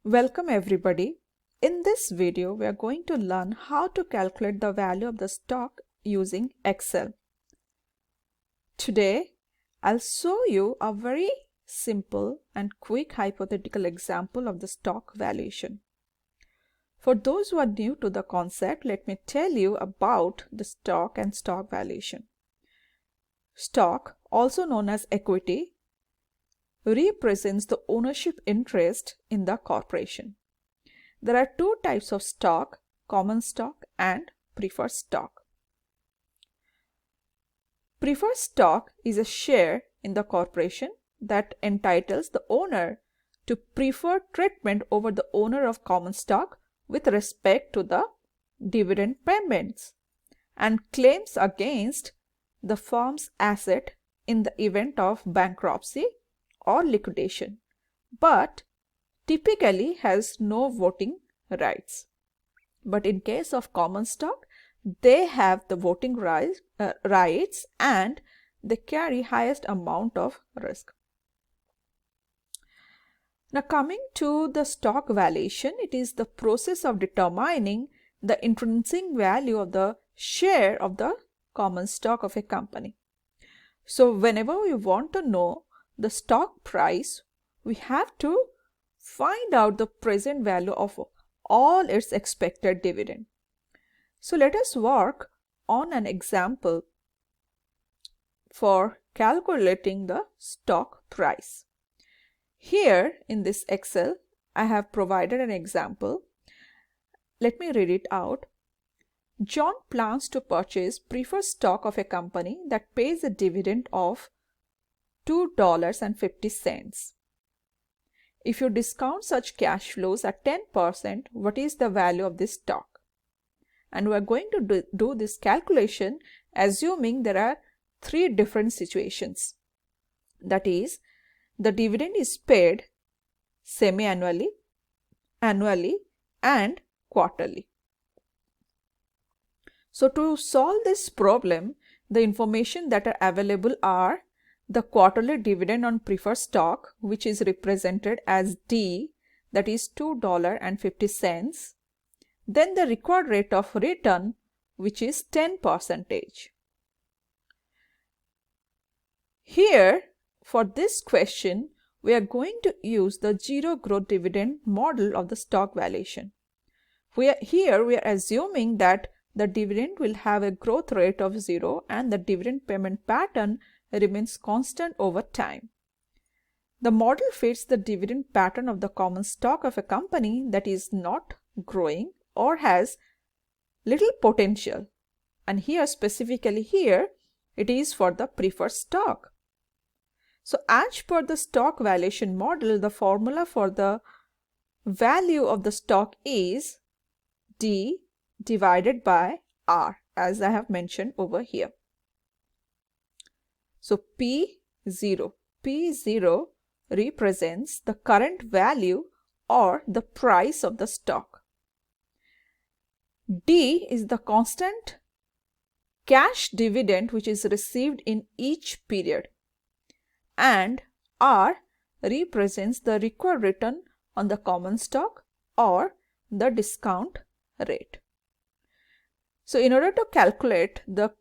Welcome everybody. In this video, we are going to learn how to calculate the value of the stock using Excel. Today, I'll show you a very simple and quick hypothetical example of the stock valuation. For those who are new to the concept, let me tell you about the stock and stock valuation. Stock, also known as equity, represents the ownership interest in the corporation. There are two types of stock, common stock and preferred stock. Preferred stock is a share in the corporation that entitles the owner to preferred treatment over the owner of common stock with respect to the dividend payments and claims against the firm's asset in the event of bankruptcy or liquidation, but typically has no voting rights. But in case of common stock, they have the voting rights and they carry highest amount of risk. Now coming to the stock valuation, it is the process of determining the intrinsic value of the share of the common stock of a company. So whenever we want to know the stock price, we have to find out the present value of all its expected dividend. So let us work on an example for calculating the stock price. Here in this Excel, I have provided an example. Let me read it out. John plans to purchase preferred stock of a company that pays a dividend of $2.50. If you discount such cash flows at 10%, what is the value of this stock? And we are going to do this calculation assuming there are three different situations. That is, the dividend is paid semi-annually, annually, and quarterly. So to solve this problem, the information that are available are the quarterly dividend on preferred stock, which is represented as D, that is $2.50. Then the required rate of return, which is 10%. Here, for this question, we are going to use the zero-growth dividend model of the stock valuation. Here we are assuming that the dividend will have a growth rate of 0 and the dividend payment pattern remains constant over time. The model fits the dividend pattern of the common stock of a company that is not growing or has little potential. And here specifically here, it is for the preferred stock. So as per the stock valuation model, the formula for the value of the stock is D divided by R, as I have mentioned over here. So P0 represents the current value or the price of the stock. D is the constant cash dividend which is received in each period, and R represents the required return on the common stock or the discount rate. So in order to calculate the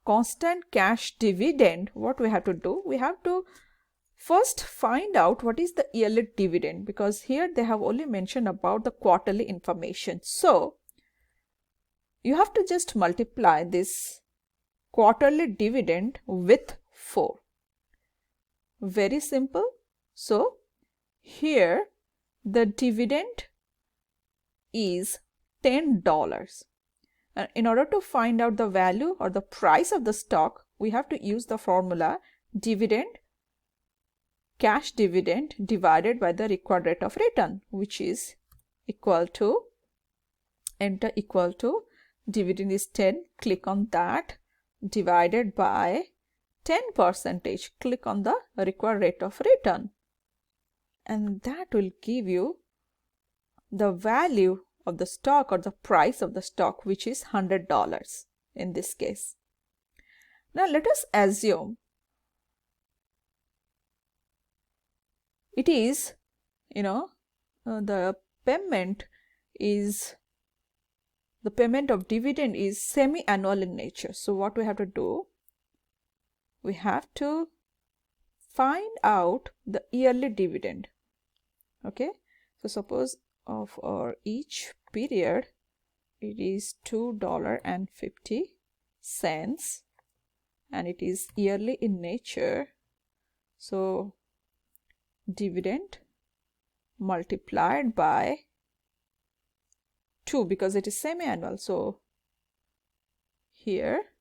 constant cash dividend, what we have to do? We have to first find out what is the yearly dividend, because here they have only mentioned about the quarterly information. So you have to just multiply this quarterly dividend with 4. Very simple. So here the dividend is $10. And in order to find out the value or the price of the stock, we have to use the formula dividend, cash dividend divided by the required rate of return, which is equal to, enter equal to, dividend is 10, click on that, divided by 10%, click on the required rate of return. And that will give you the value of the stock or the price of the stock, which is $100 in this case. Now let us assume it is the payment of dividend is semi-annual in nature. So what we have to do, we have to find out the yearly dividend. Okay, so suppose for each period it is $2.50 and it is yearly in nature. So dividend multiplied by 2 because it is semi-annual. So here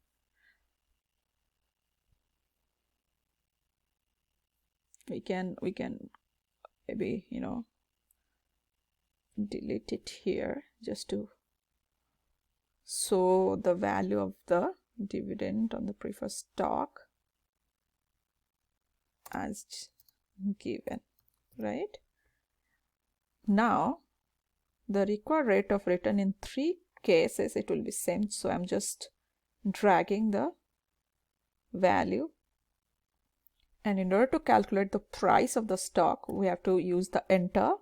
we can maybe delete it here just to show the value of the dividend on the preferred stock as given, right? Now the required rate of return in 3 cases, it will be same. So I'm just dragging the value, and in order to calculate the price of the stock, we have to use the enter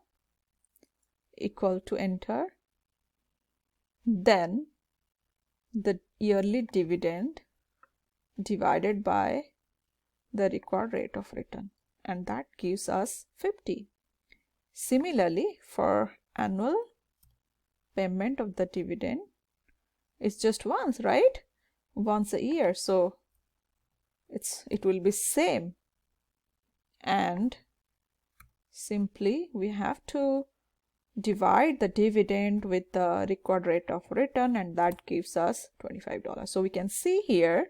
equal to enter, then the yearly dividend divided by the required rate of return, and that gives us 50. Similarly, for annual payment of the dividend, it's just once, right? Once a year, so it will be same, and simply we have to divide the dividend with the required rate of return, and that gives us $25. So we can see here,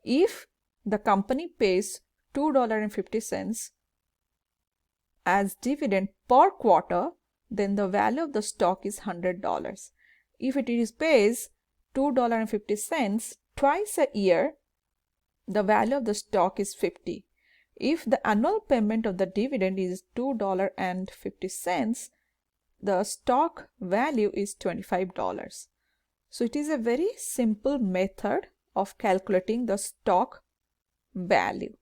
if the company pays $2.50 as dividend per quarter, then the value of the stock is $100. If it is pays $2.50 twice a year, the value of the stock is 50. If the annual payment of the dividend is $2.50, the stock value is $25. So it is a very simple method of calculating the stock value.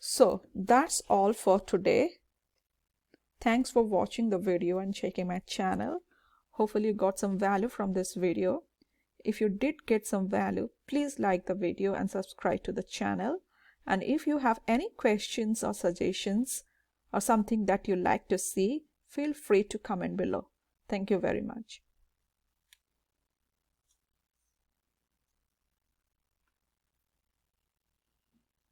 So that's all for today. Thanks for watching the video and checking my channel. Hopefully you got some value from this video. If you did get some value, please like the video and subscribe to the channel. And if you have any questions or suggestions or something that you like to see, feel free to comment below. Thank you very much.